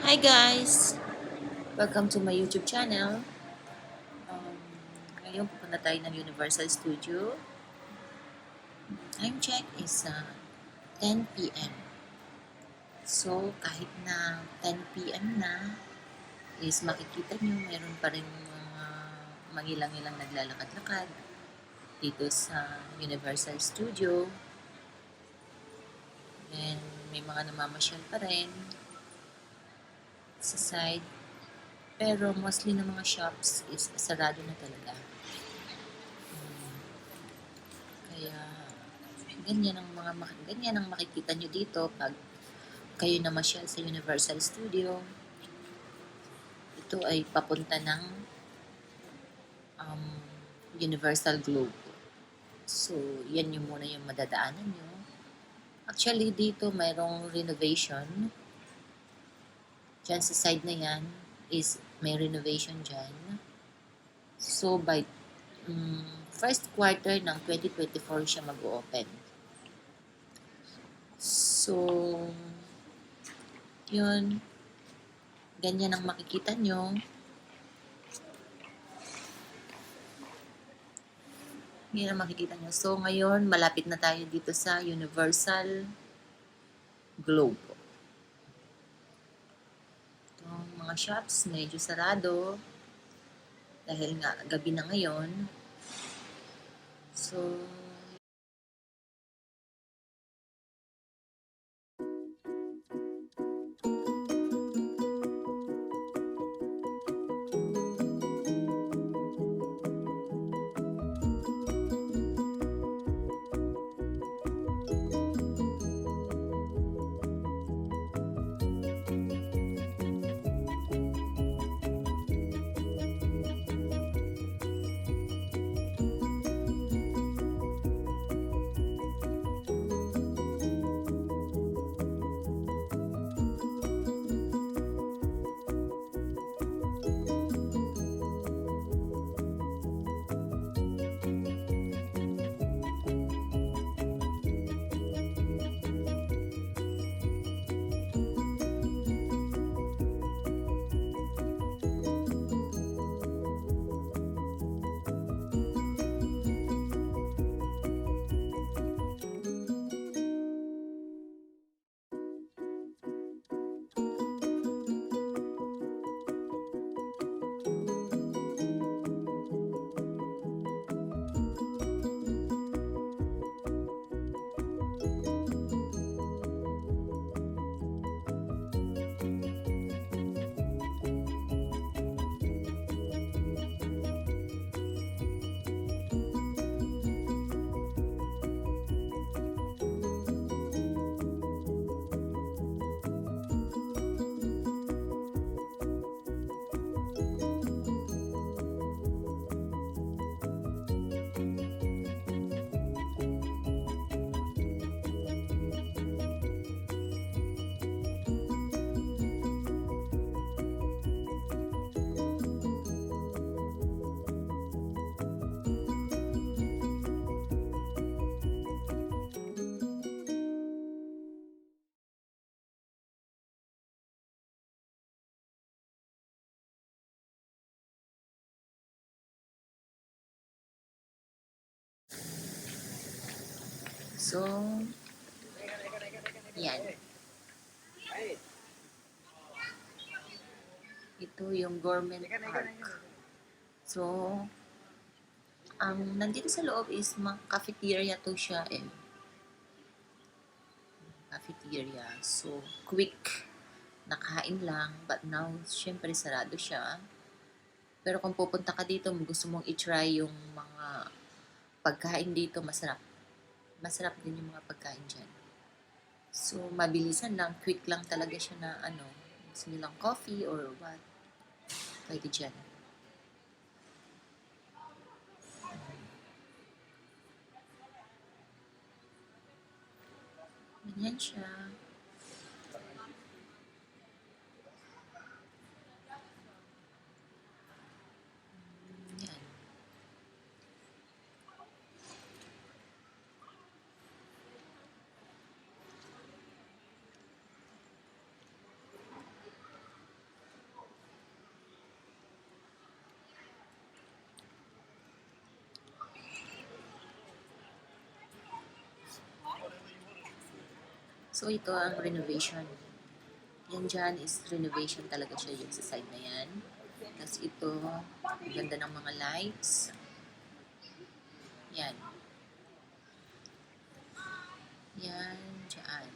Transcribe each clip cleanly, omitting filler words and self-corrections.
Hi guys! Welcome to my YouTube channel. Um, Ngayon pupunta tayo ng Universal Studio. Time check is 10 p.m. So kahit na 10 p.m. na is makikita nyo mayroon pa rin mga mangilang-ilang naglalakad-lakad dito sa Universal Studio. And may mga namamasyal pa rin sa side. Pero mostly ng mga shops is sarado na talaga. Kaya ganyan ang makikita nyo dito pag kayo namasyal sa Universal Studio. Ito ay papunta ng Universal Globe. So, yan yung muna yung madadaanan nyo. Actually, dito mayroong renovation. Diyan sa side na yan is may renovation dyan. So, by first quarter ng 2024 siya mag-open. So, yun. Ganyan ang makikita nyo. Yan ang makikita nyo. So, ngayon, malapit na tayo dito sa Universal Globe. Itong mga shops, medyo sarado. Dahil nga, gabi na ngayon. So, So, yan. Ito yung Government Park. So, ang nandito sa loob is cafeteria to siya eh. Cafeteria. So, quick. Nakain lang. But now, syempre sarado siya. Pero kung pupunta ka dito, gusto mong i-try yung mga pagkain dito, masarap. Masarap din yung mga pagkain dyan. So, mabilisan lang, quick lang talaga siya na gusto nilang coffee or what. Pwede dyan. Ganyan siya. Yan. So, ito ang renovation. Yan dyan is renovation talaga siya yung sa side na yan. Tapos ito, ang ganda ng mga lights. Yan. Yan, dyan.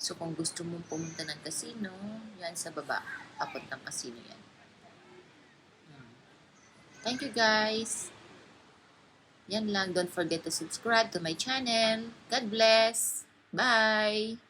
So, kung gusto mong pumunta ng casino, yan sa baba. Abot ng casino yan. Thank you guys. Yan lang. Don't forget to subscribe to my channel. God bless. Bye!